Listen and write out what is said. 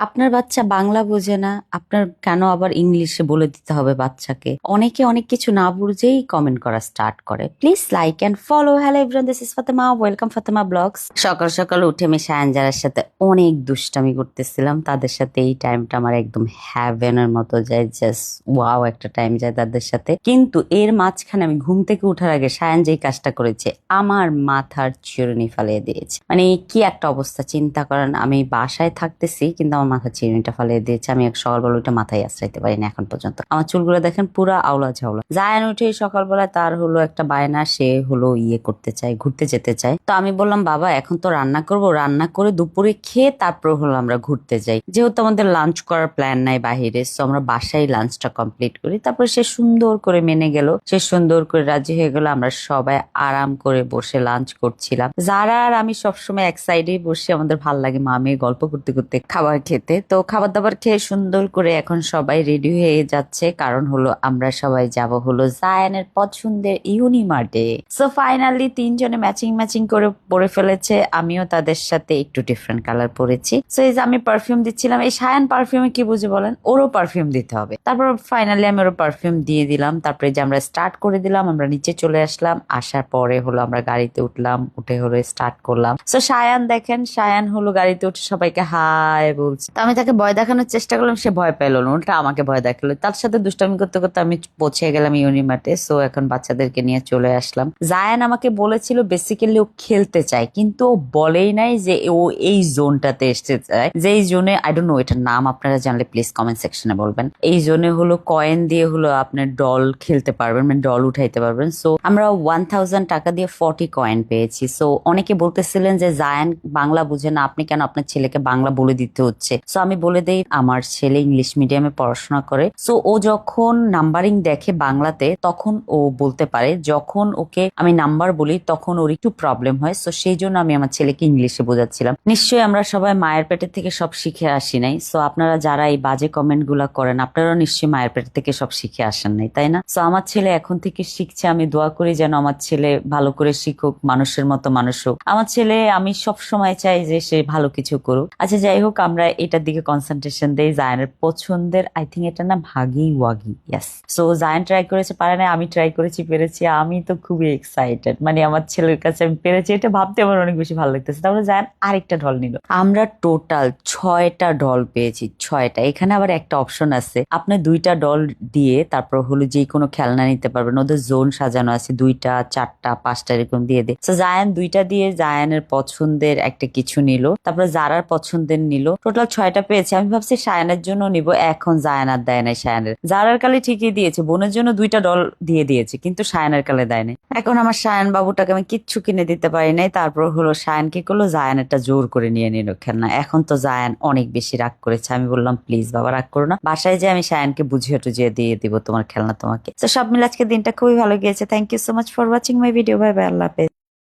আপনার বাচ্চা বাংলা বোঝে না, আপনার কেন আবার ইংলিশে বলে দিতে হবে বাচ্চাকে? অনেকে অনেক কিছু না বুঝেই কমেন্ট করা স্টার্ট করে। Please like and follow. Hello everyone, this is Fatema, welcome Fatema blogs. সকাল সকাল উঠে আমি সায়ানজারার সাথে অনেক দুষ্টামি করতেছিলাম। তাদের সাথে এই টাইমটা আমার একদম হ্যাভেনের মতো যায়, জাস্ট ওয়াও একটা টাইম যায় তাদের সাথে। কিন্তু এর মাঝখানে আমি ঘুম থেকে উঠার আগে সায়ান যেই কাজটা করেছে, আমার মাথার চিরুনি ফালিয়ে দিয়েছে। মানে কি একটা অবস্থা চিন্তা করেন, আমি বাসায় থাকতেছি কিন্তু আমার মাথার চিরুনিটা ফালিয়ে দিয়েছে। আমি এক সকালবেলা উঠে মাথায় আশ্রাইতে পারি না এখন পর্যন্ত। আমার চুলগুলো দেখেন পুরা আওলা ঝাওলা। জায়ান উঠে সকালবেলা তার হলো একটা বায়না, সে হলো ইয়ে করতে চায়, ঘুরতে যেতে চায়। তো আমি বললাম বাবা এখন তো রান্না করব, রান্না করে দুপুরে খেয়ে তারপর হলো আমরা ঘুরতে যাই। যেহেতু আমাদের লাঞ্চ করার প্ল্যান নাই বাহিরে, সো আমরা বাসায় লাঞ্চটা কমপ্লিট করি। তারপর সে সুন্দর করে মেনে গেল, সে সুন্দর করে রাজি হয়ে গেল। আমরা সবাই আরাম করে বসে লাঞ্চ করছিলাম। যারা আর আমি সবসময় এক সাইডে বসে, আমাদের ভাল লাগে মা মেয়ে গল্প করতে করতে খাবার খেতে। তো খাবার দাবার খেয়ে সুন্দর করে এখন সবাই রেডি হয়ে যাচ্ছে, কারণ হলো আমরা সবাই যাব হলো জায়ানের পছন্দের ইউনিমার্টে। সো ফাইনালি তিনজনে ম্যাচিং ম্যাচিং করে পরে ফেলেছে, আমিও তাদের সাথে একটু ডিফারেন্ট কালার পরেছি। সো এই যে আমি পারফিউম দিচ্ছিলাম, এই সায়ান পারফিউমে কি বুঝে বলেন, ওরও পারফিউম দিতে হবে। তারপর ফাইনালি আমি ওরও পারফিউম দিয়ে দিলাম। তারপরে যে আমরা স্টার্ট করে দিলাম, আমরা নিচে চলে আসলাম। আসার পরে হলো আমরা গাড়িতে উঠলাম, উঠে হলো স্টার্ট করলাম। সো সায়ান দেখেন, সায়ান হলো গাড়িতে উঠে সবাইকে হাই বলছে। তো আমি তাকে ভয় দেখানোর চেষ্টা করলাম, সে ভয় পেল না, উল্টা আমাকে ভয় দেখালো। তার সাথে দুষ্টামি করতে করতে আমি পৌঁছে গেলাম ইউনিমার্টে। সো এখন বাচ্চাদেরকে নিয়ে চলে আসলাম। জায়ান আমাকে বলেছিল বেসিক্যালি ও খেলতে চায়, কিন্তু ও বলেই নাই যে ও এই জোনটাতে এসতে চায়। যে এই জোনে আই ডোন্ট নো এটার নাম, আপনারা জানলে প্লিজ কমেন্ট সেকশনে বলবেন। এই জোনে হলো কয়েন দিয়ে হলো আপনার ডল খেলতে পারবেন, মানে ডল উঠাইতে পারবেন। সো আমরা 1000 টাকা দিয়ে 40 কয়েন পেয়েছি। সো অনেকে বলতেছিলেন যে জায়ান বাংলা বুঝে না, আপনি কেন আপনার ছেলেকে বাংলা বলে দিতে হচ্ছে? সো আমি বলে দেই, আমার ছেলে ইংলিশ মিডিয়ামে পড়াশোনা করে। সো ও যখন নাম্বারিং দেখে বাংলাতে তখন ও বলতে পারে, যখন ওকে আমি নাম্বার বলি তখন ওর একটু প্রবলেম হয়। সো সেই জন্য আমি আমার ছেলেকে ইংলিশে বোঝাচ্ছিলাম। নিশ্চয়ই আমরা সবাই মায়ের পেটের থেকে সব শিখে আসি নাই। সো আপনারা যারা এই বাজে কমেন্ট গুলা করেন, আপনারাও নিশ্চয়ই মায়ের পেটের থেকে সব শিখে আসেন নাই, তাই না? সো আমার ছেলে এখন থেকে শিখছে। আমি দোয়া করি যেন আমার ছেলে ভালো করে শিখুক, মানুষের মতো মানুষ হোক। আমার ছেলে, আমি সব সময় চাই যে সে ভালো কিছু করুক। আচ্ছা যাই হোক, আমরা এটার দিকে কনসেন্ট্রেশন দেই। জায়ানের পছন্দের আই থিঙ্ক এটা না ভাগি Wague, yes. So Zayan try করেছে, পারে না, আমি ট্রাই করেছি, পেরেছি। আমি তো খুবই এক্সাইটেড, মানে আমার ছেলের কাছে আমি পেরেছি এটা ভাবতে আমার অনেক বেশি ভালো লাগতেছে। তারপরে জায়ান আরেকটা ঢল নিল। আমরা টোটাল 6টা ডল পেয়েছি, 6টা। এখানে আবার একটা অপশন আছে, আপনি 2টা ডল দিয়ে তারপর হলো যে কোনো খেলনা নিতে পারবেন। ওদের জোন সাজানো আছে, 2টা 4টা 5টা এরকম দিয়ে দেয়। সো জায়ান 2টা দিয়ে জায়ানের পছন্দের একটা কিছু নিল, তারপরে জারার পছন্দের নিল। টোটাল 6টা পেয়েছে। আমি ভাবছি সায়ানের জন্য নিব, এখন জায়ান আর দেয় নাই। সায়ানের জারার কালে ঠিকই দিয়েছে, বোনের জন্য 2টা ডল দিয়ে দিয়েছে, কিন্তু সায়ানের কালে দেয় নাই। এখন আমার সায়ান বাবুটাকে আমি কিচ্ছু কিনে দিতে পারি নাই। তারপর হলো সায়ান কি করলো, জায়ানেরটা জোর করে নিয়ে নিল খেলনা। এখন তো জায়ান অনেক বেশি রাগ করেছে। আমি বললাম প্লিজ বাবা রাগ করো না, বাসায় যে আমি সায়ানকে বুঝিয়ে টুঝিয়ে দিয়ে দিব তোমার খেলনা তোমাকে। তো সব মিলে আজকে দিনটা খুবই ভালো গিয়েছে। Thank you so much for watching my video. Bye bye, আল্লাহ হাফেজ।